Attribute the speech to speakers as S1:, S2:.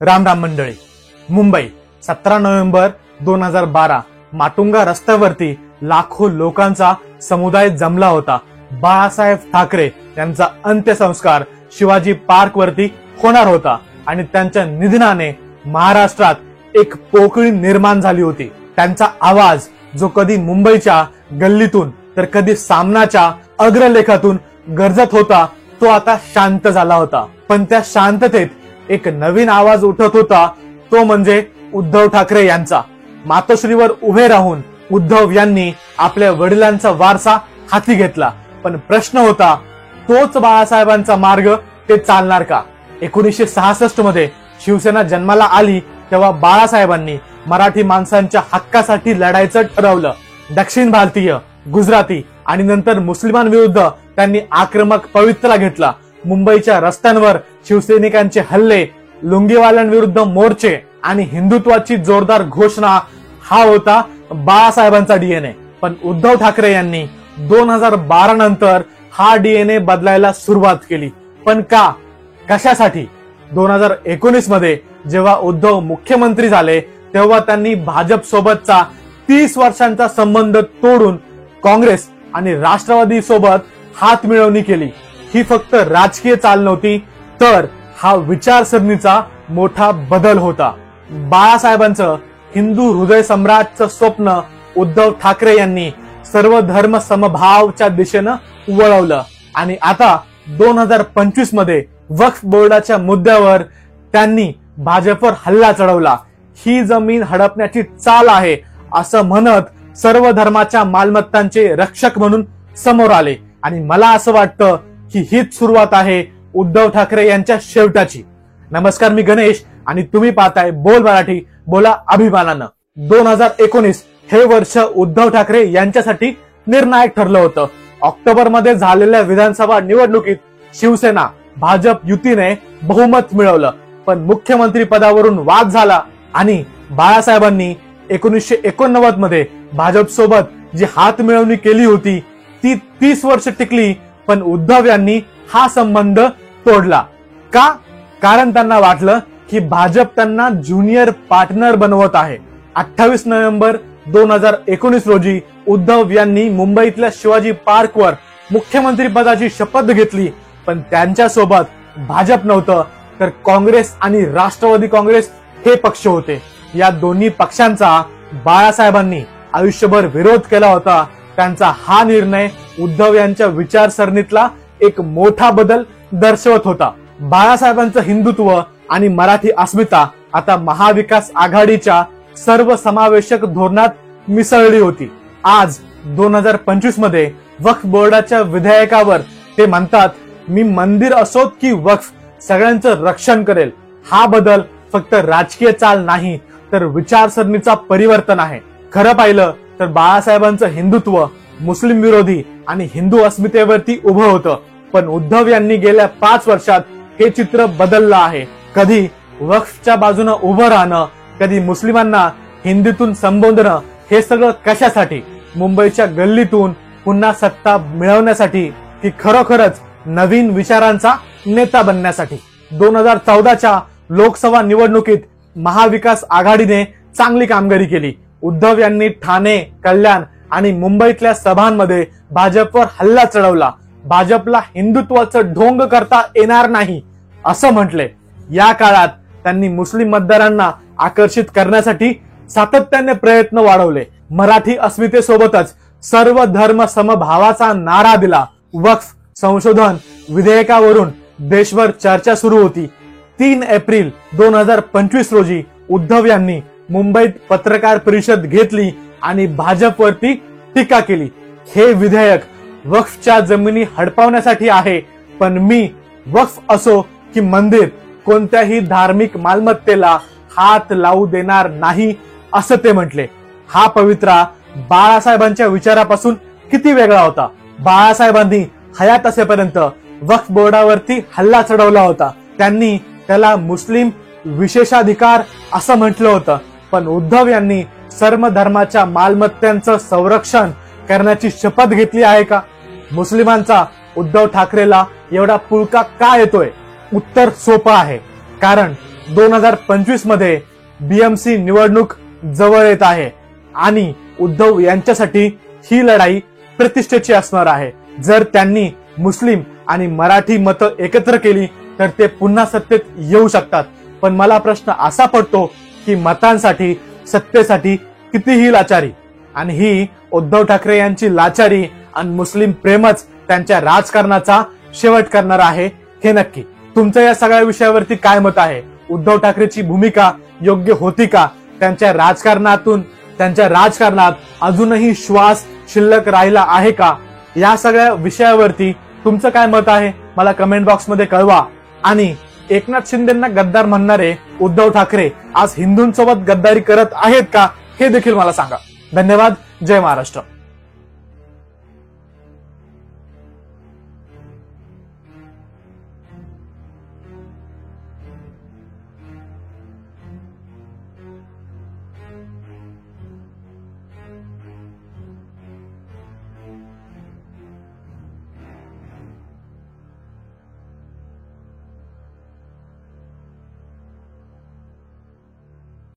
S1: राम राम मंडळी. मुंबई 17 नोव्हेंबर 2012 माटुंगा रस्त्यावरती लाखो लोकांचा समुदाय जमला होता. बाळासाहेब ठाकरे यांचा अंत्यसंस्कार शिवाजी पार्क वरती होणार होता आणि त्यांच्या निधनाने महाराष्ट्रात एक पोकळी निर्माण झाली होती. त्यांचा आवाज जो कधी मुंबईच्या गल्लीतून तर कधी सामनाच्या अग्रलेखातून गरजत होता तो आता शांत झाला होता. पण त्या शांततेत एक नवीन आवाज उठत होता, तो म्हणजे उद्धव ठाकरे यांचा. मातोश्रीवर उभे राहून उद्धव यांनी आपल्या वडिलांचा वारसा हाती घेतला. पण प्रश्न होता, तोच बाळासाहेबांचा मार्ग ते चालणार का? 1966 मध्ये शिवसेना जन्माला आली तेव्हा बाळासाहेबांनी मराठी माणसांच्या हक्कासाठी लढायचं ठरवलं. दक्षिण भारतीय, गुजराती आणि नंतर मुस्लिमांविरुद्ध त्यांनी आक्रमक पवित्रा घेतला. मुंबईच्या रस्त्यांवर शिवसैनिकांचे हल्ले, लुंगीवाल्यांविरुद्ध मोर्चे आणि हिंदुत्वाची जोरदार घोषणा हा होता बाळासाहेबांचा डीएनए. पण उद्धव ठाकरे यांनी 2012 नंतर हा डीएनए बदलायला सुरुवात केली. पण का, कशासाठी? 2019 मध्ये जेव्हा उद्धव मुख्यमंत्री झाले तेव्हा त्यांनी भाजप सोबतचा 30 वर्षांचा संबंध तोडून काँग्रेस आणि राष्ट्रवादी सोबत हात मिळवणी केली. ही फक्त राजकीय चाल नव्हती, तर हा विचारसरणीचा मोठा बदल होता. बाळासाहेबांचं हिंदू हृदय सम्राटचं स्वप्न उद्धव ठाकरे यांनी सर्व धर्म समभावच्या दिशेनं वळवलं. आणि आता 2025 मध्ये वक्फ बोर्डाच्या मुद्द्यावर त्यांनी भाजपवर हल्ला चढवला. ही जमीन हडपण्याची चाल आहे असं म्हणत सर्व धर्माच्या मालमत्तांचे रक्षक म्हणून समोर आले. आणि मला असं वाटतं की हीच सुरुवात आहे उद्धव ठाकरे यांच्या शेवटाची. नमस्कार, मी गणेश आणि तुम्ही पाहताय बोल मराठी, बोला अभिमानानं. 2019 हे वर्ष उद्धव ठाकरे यांच्यासाठी निर्णायक ठरलं होतं. ऑक्टोबर मध्ये झालेल्या विधानसभा निवडणुकीत शिवसेना भाजप युतीने बहुमत मिळवलं. पण मुख्यमंत्री पदावरून वाद झाला आणि बाळासाहेबांनी 1989 मध्ये भाजप सोबत जी हात मिळवणी केली होती ती 30 वर्ष टिकली. पण उद्धव यांनी हा संबंध तोडला. का? कारण त्यांना वाटलं की भाजप त्यांना ज्युनियर पार्टनर बनवत आहे. 28 नोव्हेंबर 2019 रोजी उद्धव यांनी मुंबईतल्या शिवाजी पार्कवर मुख्यमंत्री पदाची शपथ घेतली. पण त्यांच्यासोबत भाजप नव्हतं, तर काँग्रेस आणि राष्ट्रवादी काँग्रेस हे पक्ष होते. या दोन्ही पक्षांचा बाळासाहेबांनी आयुष्यभर विरोध केला होता. त्यांचा हा निर्णय उद्धव यांच्या विचारसरणीतला एक मोठा बदल दर्शवत होता. बाळासाहेबांचं हिंदुत्व आणि मराठी अस्मिता आता महाविकास आघाडीच्या सर्वसमावेशक धोरणात मिसळली होती. आज 2025 मध्ये वक्फ बोर्डाच्या विधेयकावर ते म्हणतात, मी मंदिर असोत की वक्फ सगळ्यांचं रक्षण करेल. हा बदल फक्त राजकीय चाल नाही, तर विचारसरणीचा परिवर्तन आहे. खरं पाहिलं तर बाळासाहेबांचं हिंदुत्व मुस्लिम विरोधी आणि हिंदू अस्मितेवरती उभं होतं. पण उद्धव यांनी गेल्या 5 वर्षात हे चित्र बदललं आहे. कधी वक्फच्या बाजूनं उभं राहणं, कधी मुस्लिमांना हिंदीतून संबोधणं. हे सगळं कशासाठी? मुंबईच्या गल्लीतून पुन्हा सत्ता मिळवण्यासाठी की खरोखरच नवीन विचारांचा नेता बनण्यासाठी? 2014च्या लोकसभा निवडणुकीत महाविकास आघाडीने चांगली कामगिरी केली. उद्धव यांनी ठाणे, कल्याण आणि मुंबईतल्या सभांमध्ये भाजपवर हल्ला चढवला. भाजपला हिंदुत्वाचं ढोंग करता येणार नाही असं म्हटले. या काळात त्यांनी मुस्लिम मतदारांना आकर्षित करण्यासाठी सातत्याने प्रयत्न वाढवले. मराठी अस्मितेसोबतच सर्व धर्म समभावाचा नारा दिला. वक्फ संशोधन विधेयकावरून देशभर चर्चा सुरू होती. 3 एप्रिल 2025 रोजी उद्धव यांनी मुंबईत पत्रकार परिषद घेतली आणि भाजपवरती टीका केली. हे विधेयक वक्फच्या जमिनी हडपवण्यासाठी आहे, पण मी वक्फ असो की मंदिर कोणत्याही धार्मिक मालमत्तेला हात लावू देणार नाही असं ते म्हटले. हा पवित्रा बाळासाहेबांच्या विचारापासून किती वेगळा होता. बाळासाहेबांनी हयात असेपर्यंत वक्फ बोर्डावरती हल्ला चढवला होता. त्यांनी त्याला मुस्लिम विशेषाधिकार असं म्हटलं होतं. पण उद्धव यांनी सर्व धर्माच्या मालमत्त्यांचं संरक्षण करण्याची शपथ घेतली आहे का? मुस्लिमांचा उद्धव ठाकरेला एवढा पुळका का येतोय? उत्तर सोपं आहे. कारण 2025 मध्ये BMC निवडणूक जवळ येत आहे आणि उद्धव यांच्यासाठी ही लढाई प्रतिष्ठेची असणार आहे. जर त्यांनी मुस्लिम आणि मराठी मतं एकत्र केली तर ते पुन्हा सत्तेत येऊ शकतात. पण मला प्रश्न असा पडतो की मतांसाठी सत्तेसाठी कितीही लाचारी, आणि ही उद्धव ठाकरे यांची लाचारी आणि मुस्लिम प्रेमच त्यांच्या राजकारणाचा शेवट करणार आहे हे नक्की. तुमचं या सगळ्या विषयावरती काय मत आहे? उद्धव ठाकरेची भूमिका योग्य होती का? त्यांच्या राजकारणात अजूनही श्वास शिल्लक राहिला आहे का? या सगळ्या विषयावरती तुमचं काय मत आहे मला कमेंट बॉक्स मध्ये कळवा. आणि एकनाथ शिंदेंना गद्दार म्हणणारे उद्धव ठाकरे आज हिंदूंसोबत गद्दारी करत आहेत का हे देखील मला सांगा. धन्यवाद. जय महाराष्ट्र.